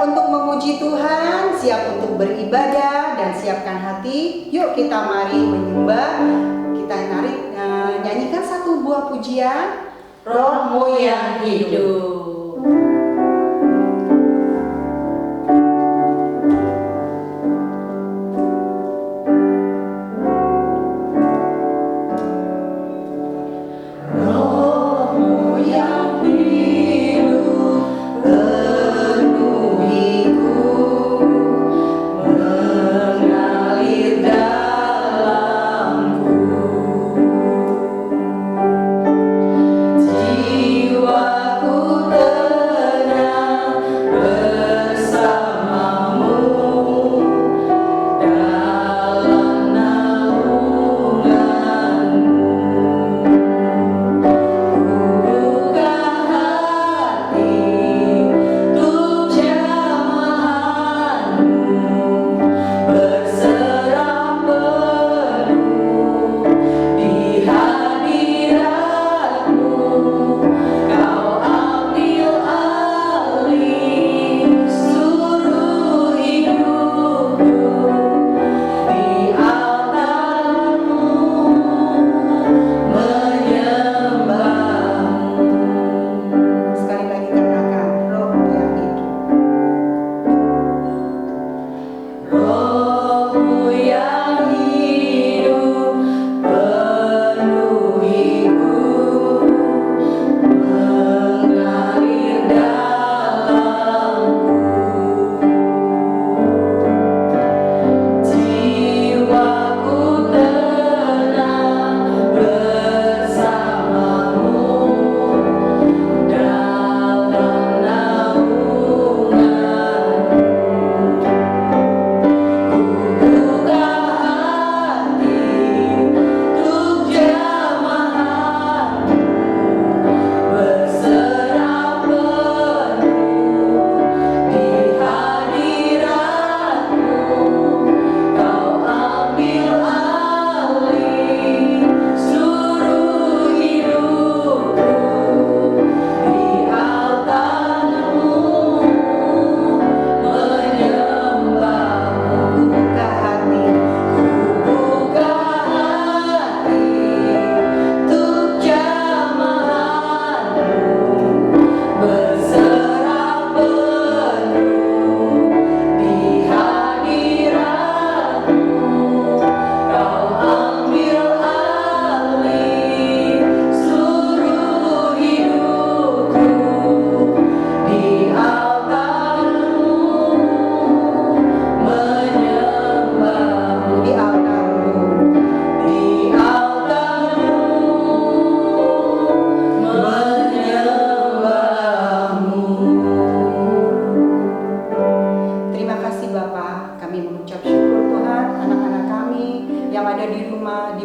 siap untuk memuji Tuhan, siap untuk beribadah, dan siapkan hati. Yuk kita mari menyembah. Kita nyanyikan satu buah pujian, Roh-Mu yang hidup.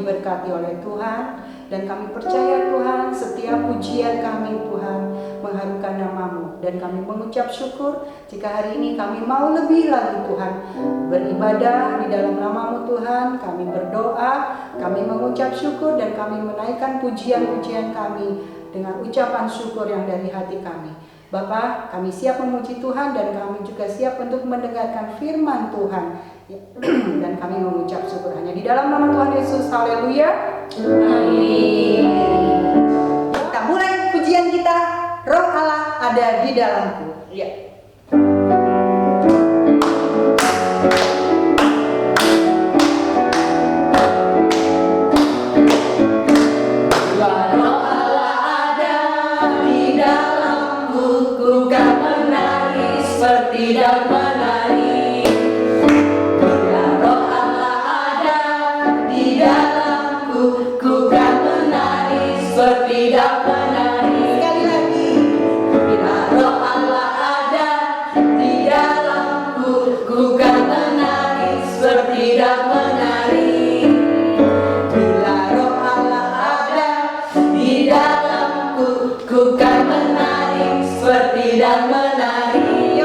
diberkati oleh Tuhan, dan kami percaya Tuhan setiap pujian kami Tuhan mengharukan nama-Mu, dan kami mengucap syukur jika hari ini kami mau lebih lagi Tuhan beribadah di dalam nama-Mu Tuhan. Kami berdoa, kami mengucap syukur, dan kami menaikkan pujian-pujian kami dengan ucapan syukur yang dari hati kami. Bapa, kami siap memuji Tuhan, dan kami juga siap untuk mendengarkan firman Tuhan. Dan kami mengucap syukur hanya di dalam nama Tuhan Yesus. Haleluya. Amin. Kita mulai pujian kita. Roh Allah ada di dalamku. Ya. Tidak menari, bila Roh Allah ada di dalamku, ku kan menari seperti tidak menari. Sekali lagi, bila Roh Allah ada di dalamku, ku kan menari seperti tidak menari. Bila Roh Allah ada di dalamku, ku kan menari seperti tidak menari. Menari,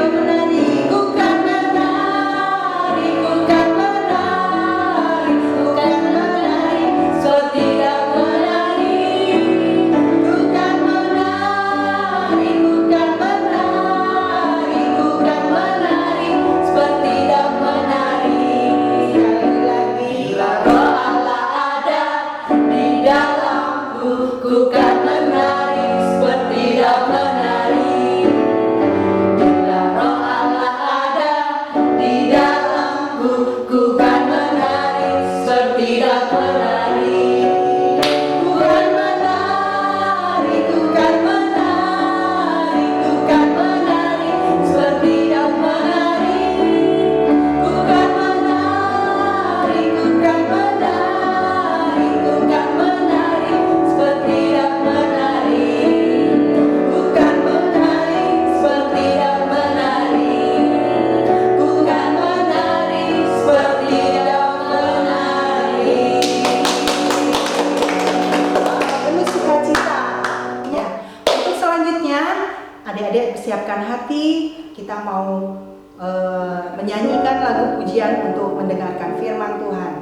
menyanyikan lagu pujian untuk mendengarkan firman Tuhan.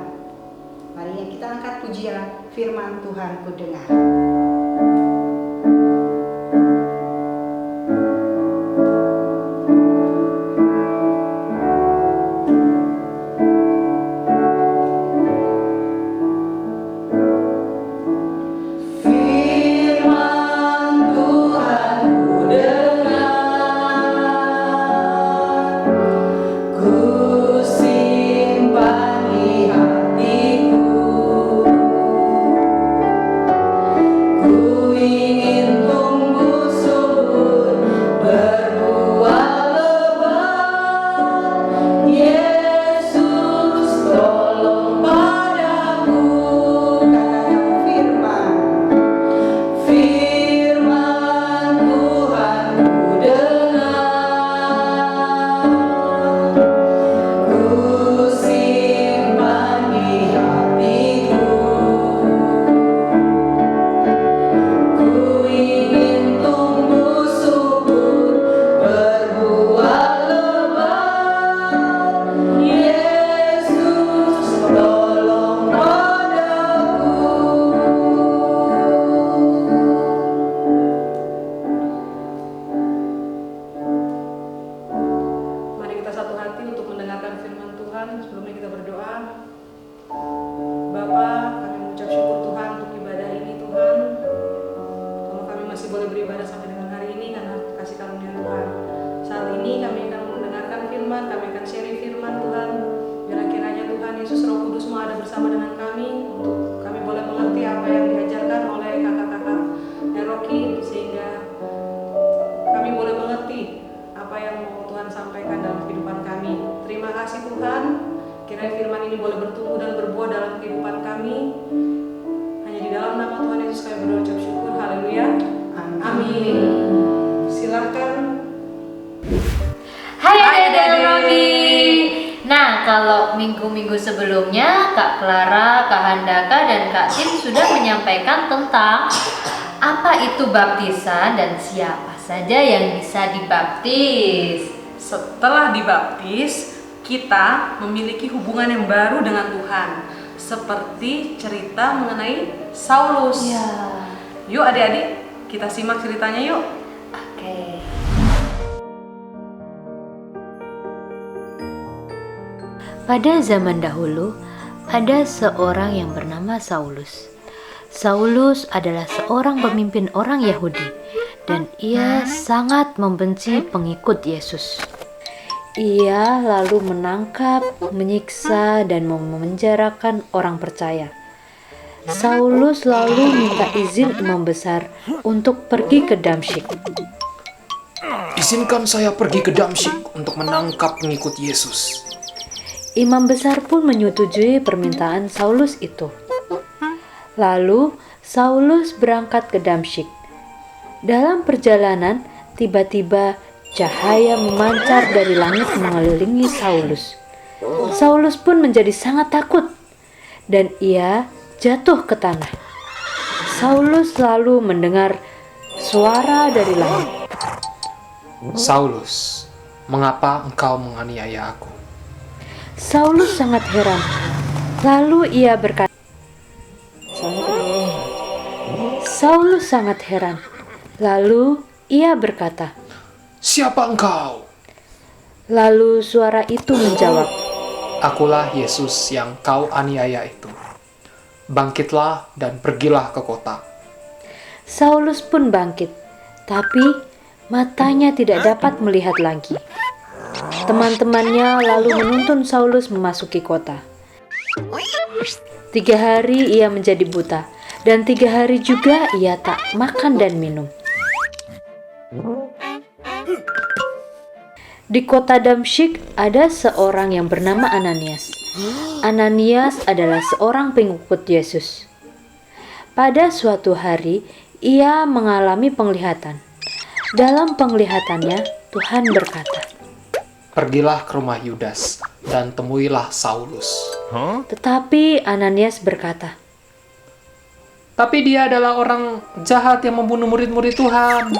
Mari kita angkat pujian firman Tuhan ku dengar. Kalau minggu-minggu sebelumnya Kak Clara, Kak Handaka, dan Kak Tim sudah menyampaikan tentang apa itu baptisan dan siapa saja yang bisa dibaptis. Setelah dibaptis, kita memiliki hubungan yang baru dengan Tuhan, seperti cerita mengenai Saulus. Ya. Yuk adik-adik, kita simak ceritanya yuk. Oke. Pada zaman dahulu, ada seorang yang bernama Saulus. Saulus adalah seorang pemimpin orang Yahudi, dan ia sangat membenci pengikut Yesus. Ia lalu menangkap, menyiksa, dan memenjarakan orang percaya. Saulus lalu minta izin imam besar untuk pergi ke Damsyik. Izinkan saya pergi ke Damsyik untuk menangkap pengikut Yesus. Imam besar pun menyetujui permintaan Saulus itu. Lalu Saulus berangkat ke Damsyik. Dalam perjalanan, tiba-tiba cahaya memancar dari langit mengelilingi Saulus. Saulus pun menjadi sangat takut dan ia jatuh ke tanah. Saulus lalu mendengar suara dari langit. Saulus, mengapa engkau menganiaya aku? Saulus sangat heran. Lalu ia berkata, Saulus sangat heran. Lalu ia berkata, Siapa engkau? Lalu suara itu menjawab, Akulah Yesus yang kau aniaya itu. Bangkitlah dan pergilah ke kota. Saulus pun bangkit, tapi matanya tidak dapat melihat lagi. Teman-temannya lalu menuntun Saulus memasuki kota. 3 hari ia menjadi buta, dan 3 hari juga ia tak makan dan minum. Di kota Damsyik ada seorang yang bernama Ananias. Ananias adalah seorang pengikut Yesus. Pada suatu hari, ia mengalami penglihatan. Dalam penglihatannya, Tuhan berkata, Pergilah ke rumah Yudas dan temuilah Saulus. Tetapi Ananias berkata, Tapi dia adalah orang jahat yang membunuh murid-murid Tuhan.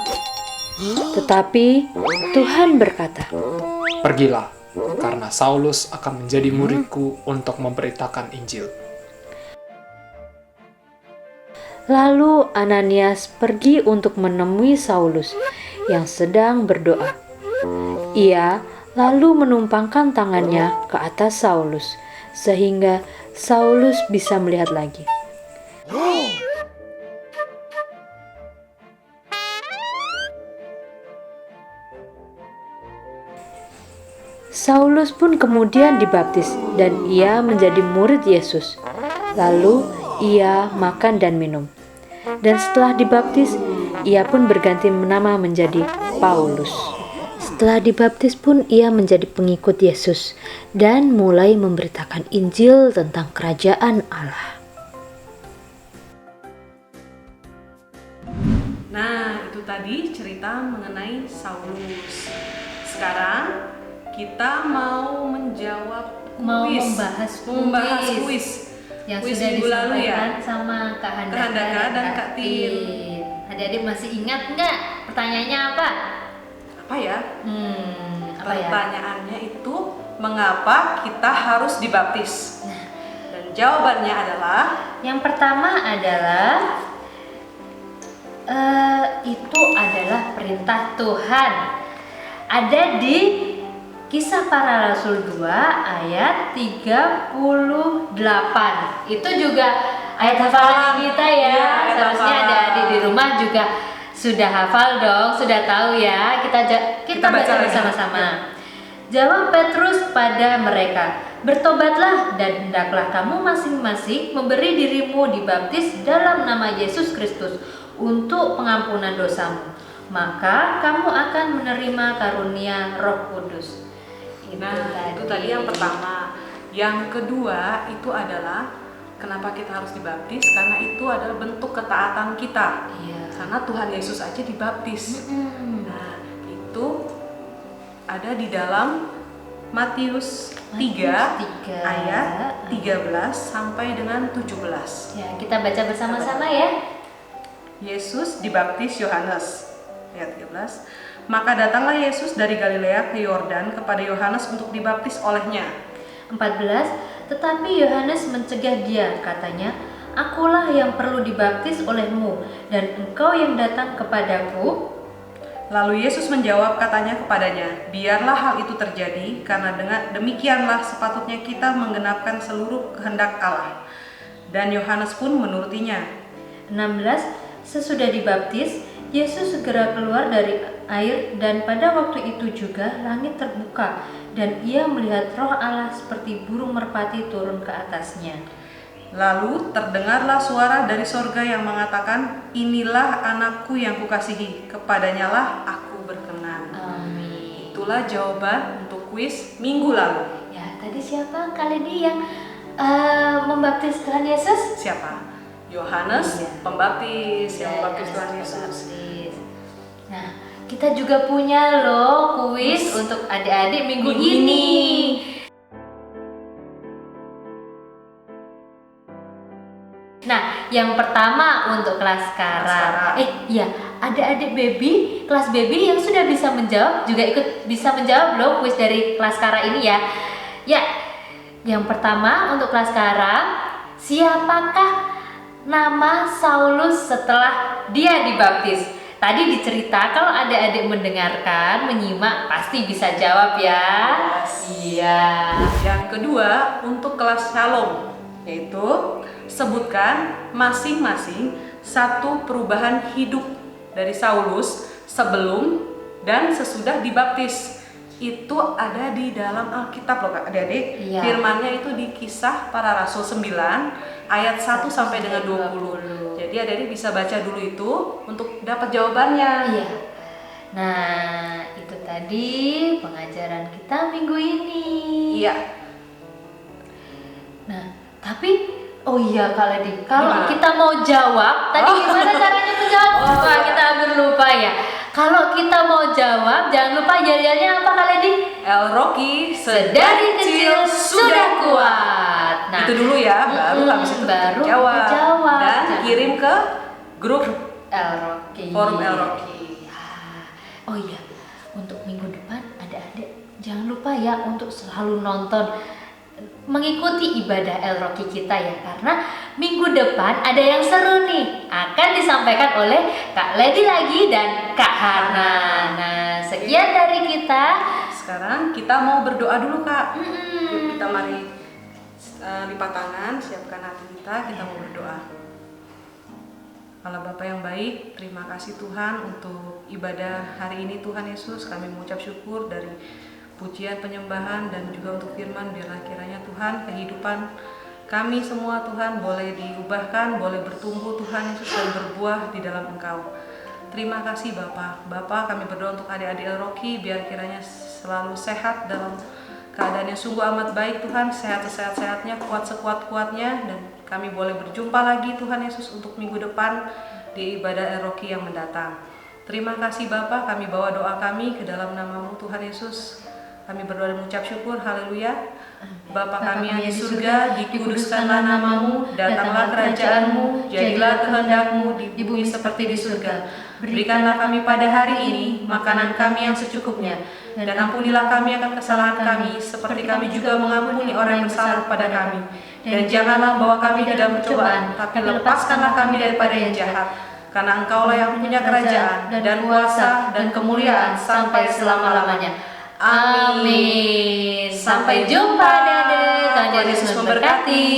Tetapi Tuhan berkata, Pergilah karena Saulus akan menjadi muridku untuk memberitakan Injil. Lalu Ananias pergi untuk menemui Saulus yang sedang berdoa. Ia lalu menumpangkan tangannya ke atas Saulus, sehingga Saulus bisa melihat lagi. Saulus pun kemudian dibaptis dan ia menjadi murid Yesus. Lalu ia makan dan minum. Dan setelah dibaptis, ia pun berganti nama menjadi Paulus. Setelah dibaptis pun ia menjadi pengikut Yesus dan mulai memberitakan Injil tentang kerajaan Allah. Nah, itu tadi cerita mengenai Saulus. Sekarang kita mau menjawab kuis. membahas kuis yang kuis sudah minggu lalu disampaikan ya. sama Kak Handaka Kak Handaka dan Kak Tin. Adik-adik masih ingat nggak pertanyaannya apa? Apa ya? Apa ya? Pertanyaannya itu mengapa kita harus dibaptis? Dan jawabannya adalah Yang pertama adalah itu adalah perintah Tuhan. Ada di Kisah Para Rasul 2 ayat 38. Itu juga ayat hafalan kita ya. Iya, ayat Seharusnya hafalan. adik-adik di rumah juga sudah hafal dong, sudah tahu ya. Kita baca baca lagi. bersama-sama. Jawab Petrus pada mereka, "Bertobatlah dan hendaklah kamu masing-masing memberi dirimu dibaptis dalam nama Yesus Kristus untuk pengampunan dosamu. Maka kamu akan menerima karunia Roh Kudus." itu tadi yang pertama. Yang kedua itu adalah kenapa kita harus dibaptis? Karena itu adalah bentuk ketaatan kita. Iya. Karena Tuhan Yesus aja dibaptis. Nah, itu ada di dalam Matius 3 ayat 13 sampai dengan 17. Ya, kita baca bersama-sama ya. Yesus dibaptis Yohanes. Ayat 13. Maka datanglah Yesus dari Galilea ke Yordan kepada Yohanes untuk dibaptis olehnya. 14. Tetapi Yohanes mencegah dia, katanya, "Akulah yang perlu dibaptis olehmu, dan engkau yang datang kepadaku." Lalu Yesus menjawab katanya kepadanya, "Biarlah hal itu terjadi, karena dengan demikianlah sepatutnya kita menggenapkan seluruh kehendak Allah." Dan Yohanes pun menurutinya. 16. Sesudah dibaptis, Yesus segera keluar dari air, dan pada waktu itu juga langit terbuka dan ia melihat Roh Allah seperti burung merpati turun ke atasnya. Lalu terdengarlah suara dari sorga yang mengatakan, "Inilah anakku yang kukasihi, kepadanya lah aku berkenan." Amin. Itulah jawaban untuk kuis minggu lalu. Ya, tadi siapa kali ini yang membaptis Tuhan Yesus? Siapa? Yohanes Iya. Pembaptis yang Ya, membaptis Tuhan Yohanes Yesus. Pembaptis. Nah, kita juga punya loh kuis untuk adik-adik minggu ini. Nah, yang pertama untuk kelas Kara. Iya, adik-adik baby, kelas baby yang sudah bisa menjawab juga ikut bisa menjawab loh kuis dari kelas Kara ini ya. Ya, yang pertama untuk kelas Kara, siapakah nama Saulus setelah dia dibaptis? Tadi dicerita, kalau adik-adik mendengarkan, menyimak, pasti bisa jawab ya. Iya. Yang kedua untuk kelas Shalom, yaitu sebutkan masing-masing satu perubahan hidup dari Saulus sebelum dan sesudah dibaptis. Itu ada di dalam Alkitab loh Kak, adik-adik. Iya. Firmannya itu di Kisah Para Rasul 9 ayat 1 sampai dengan 20. Jadi adik-adik bisa baca dulu itu untuk dapat jawabannya. Iya. Nah, itu tadi pengajaran kita minggu ini. Iya. Nah, tapi oh iya Kak Ledi, kalau Gimana? kita mau jawab, tadi gimana caranya menjawab? Wah, kita hampir lupa ya. Kalau kita mau jawab, jangan lupa yel-yelnya apa Kak Ledi? El Rocky Sedari kecil sudah kuat. Nah, itu dulu ya, baru habis itu baru jawab. dijawab. Dan Jangan- kirim ke grup El Rocky. Forum El Rocky. Oh iya, untuk minggu depan adik-adik jangan jangan lupa ya untuk selalu nonton, mengikuti ibadah El Rocky kita ya, karena minggu depan ada yang seru nih, akan disampaikan oleh Kak Lady lagi dan Kak Hana. Nah, sekian dari kita. Sekarang kita mau berdoa dulu, Kak. Yuk kita mari lipat tangan, siapkan hati kita mau berdoa. Allah Bapa yang baik, terima kasih Tuhan untuk ibadah hari ini Tuhan Yesus. Kami mengucap syukur dari pujian, penyembahan, dan juga untuk firman. Biarlah kiranya Tuhan kehidupan kami semua Tuhan boleh diubahkan, boleh bertumbuh Tuhan Yesus, dan berbuah di dalam Engkau. Terima kasih Bapa. Bapa, kami berdoa untuk adik-adik El Rocky, biar kiranya selalu sehat dalam keadaan yang sungguh amat baik Tuhan, sehat sesehat-sehatnya, kuat sekuat-kuatnya, dan kami boleh berjumpa lagi Tuhan Yesus untuk minggu depan di ibadah El Rocky yang mendatang. Terima kasih Bapa, kami bawa doa kami ke dalam nama-Mu Tuhan Yesus. Kami berdoa dan mengucap syukur, haleluya. Bapa kami yang di surga, dikuduskanlah nama-Mu, datanglah kerajaan-Mu, jadilah kehendak-Mu di bumi seperti di surga. Berikanlah kami pada hari ini makanan kami yang secukupnya, dan ampunilah kami akan kesalahan kami, seperti kami juga mengampuni orang yang bersalah pada kami. Dan janganlah bawa kami ke dalam pencobaan, tapi lepaskanlah kami daripada yang jahat. Karena Engkaulah yang punya kerajaan, dan kuasa, dan kemuliaan sampai selama-lamanya. Amin. Sampai jumpa, Dede. Tuhan Yesus memberkati.